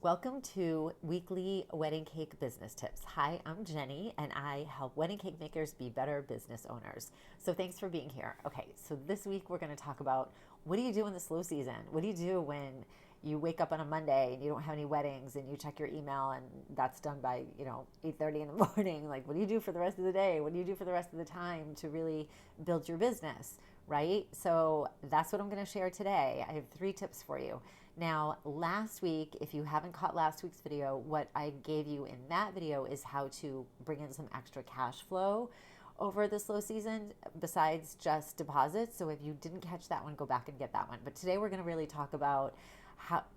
Welcome to Weekly Wedding Cake Business Tips. Hi, I'm Jenny, and I help wedding cake makers be better business owners. So thanks for being here. Okay, so this week we're going to talk about what do you do in the slow season? What do you do when you wake up on a Monday and you don't have any weddings and you check your email and that's done by 8:30 in the morning? Like, what do you do for the rest of the day? What do you do for the rest of the time to really build your business? Right? So that's what I'm going to share today. I have 3 tips for you. Now, last week, if you haven't caught last week's video, what I gave you in that video is how to bring in some extra cash flow over the slow season besides just deposits. So if you didn't catch that one, go back and get that one. But today we're going to really talk about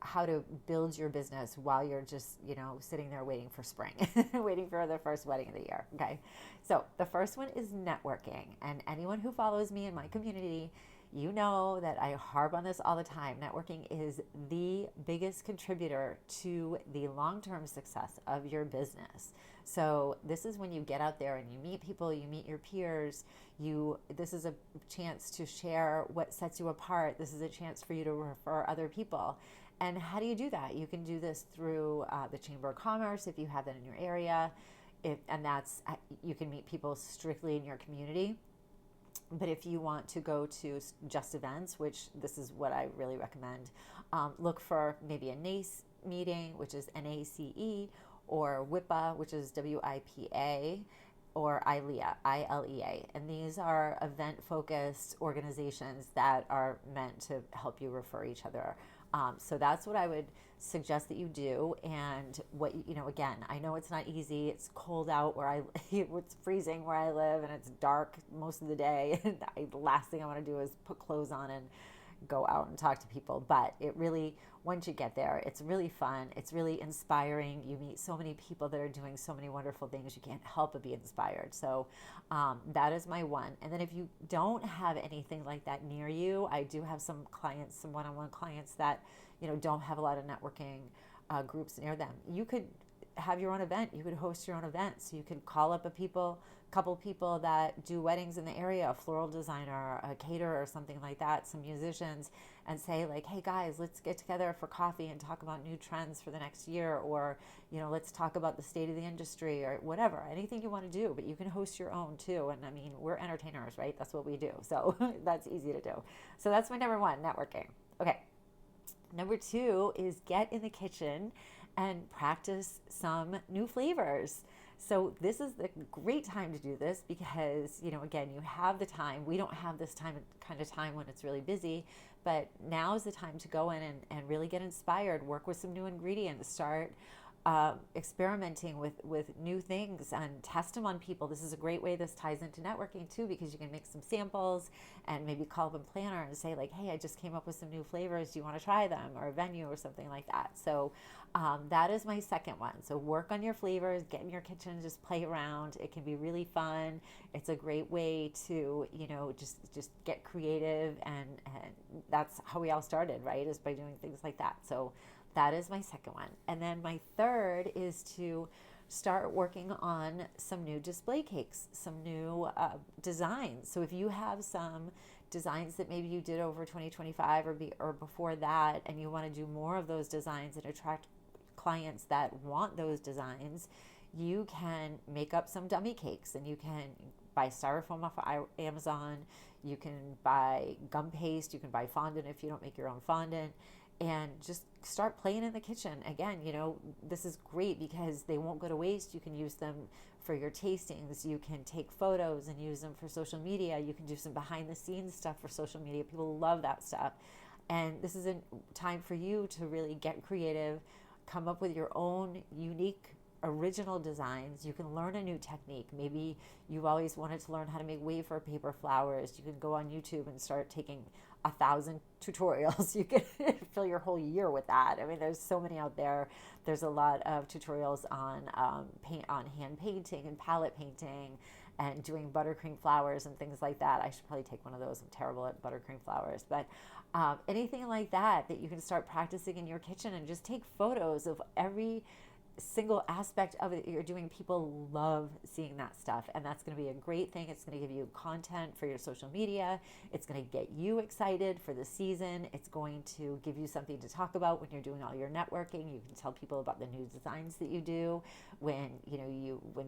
how to build your business while you're just, sitting there waiting for spring, waiting for the first wedding of the year. Okay. So the first one is networking. And anyone who follows me in my community, you know that I harp on this all the time. Networking is the biggest contributor to the long-term success of your business. So this is when you get out there and you meet people, you meet your peers, this is a chance to share what sets you apart. This is a chance for you to refer other people. And how do you do that? You can do this through the Chamber of Commerce if you have that in your area. You can meet people strictly in your community. But if you want to go to just events, which this is what I really recommend, look for maybe a NACE meeting, which is NACE, or WIPA, which is WIPA, or ILEA, ILEA. And these are event-focused organizations that are meant to help you refer each other. So that's what I would suggest that you do. And again, I know it's not easy. It's cold out it's freezing where I live, and it's dark most of the day. And the last thing I want to do is put clothes on and go out and talk to people. But it really, once you get there, it's really fun. It's really inspiring. You meet so many people that are doing so many wonderful things. You can't help but be inspired. So that is my one. And then if you don't have anything like that near you, I do have some clients, some one-on-one clients that, don't have a lot of networking groups near them. You could have your own event. You could host your own event. So you could call up couple people that do weddings in the area, a floral designer, a caterer, or something like that, some musicians, and say like, hey guys, let's get together for coffee and talk about new trends for the next year, or let's talk about the state of the industry, or whatever, anything you want to do. But you can host your own too. And I mean, we're entertainers, right? That's what we do. So that's easy to do. So that's my number one, networking. Okay. Number 2 is get in the kitchen and practice some new flavors. So this is the great time to do this because, again, you have the time. We don't have this kind of time when it's really busy, but now is the time to go in and really get inspired, work with some new ingredients, start experimenting with new things and test them on people. This is a great way. This ties into networking too, because you can make some samples and maybe call up a planner and say like, hey, I just came up with some new flavors. Do you want to try them? Or a venue or something like that. So that is my second one. So work on your flavors, get in your kitchen, just play around. It can be really fun. It's a great way to, just get creative. And that's how we all started, right? Is by doing things like that. So that is my second one. And then my third is to start working on some new display cakes, some new designs. So if you have some designs that maybe you did over 2025 or before that, and you want to do more of those designs and attract clients that want those designs, you can make up some dummy cakes, and you can buy styrofoam off Amazon. You can buy gum paste. You can buy fondant if you don't make your own fondant, and just start playing in the kitchen. Again, this is great because they won't go to waste. You can use them for your tastings. You can take photos and use them for social media. You can do some behind the scenes stuff for social media. People love that stuff. And this is a time for you to really get creative, come up with your own unique original designs. You can learn a new technique. Maybe you've always wanted to learn how to make wafer paper flowers. You can go on YouTube and start taking 1,000 tutorials. You can fill your whole year with that. I mean, there's so many out there. There's a lot of tutorials on on hand painting and palette painting and doing buttercream flowers and things like that. I should probably take one of those. I'm terrible at buttercream flowers, but anything like that you can start practicing in your kitchen, and just take photos of every single aspect of it that you're doing, people love seeing that stuff. And that's going to be a great thing. It's going to give you content for your social media. It's going to get you excited for the season. It's going to give you something to talk about when you're doing all your networking. You can tell people about the new designs that you do. When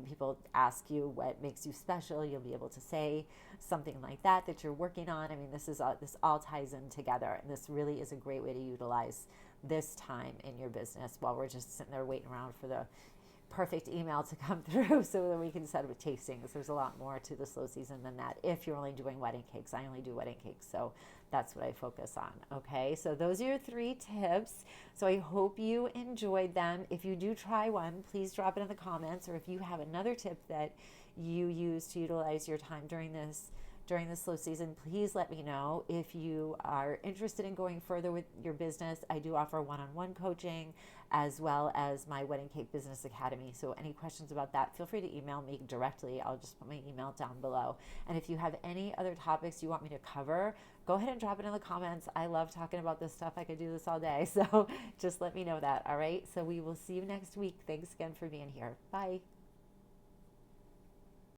people ask you what makes you special, you'll be able to say something like that you're working on. I mean, this all ties in together, and this really is a great way to utilize this time in your business while we're just sitting there waiting around for the perfect email to come through so that we can set up tastings. There's a lot more to the slow season than that. If you're only doing wedding cakes, I only do wedding cakes, so that's what I focus on. Okay, so those are your 3 tips. So I hope you enjoyed them. If you do try one, please drop it in the comments, or if you have another tip that you use to utilize your time during this slow season, please let me know. If you are interested in going further with your business, I do offer one-on-one coaching as well as my Wedding Cake Business Academy. So any questions about that, feel free to email me directly. I'll just put my email down below. And if you have any other topics you want me to cover, go ahead and drop it in the comments. I love talking about this stuff. I could do this all day. So just let me know that. All right. So we will see you next week. Thanks again for being here. Bye.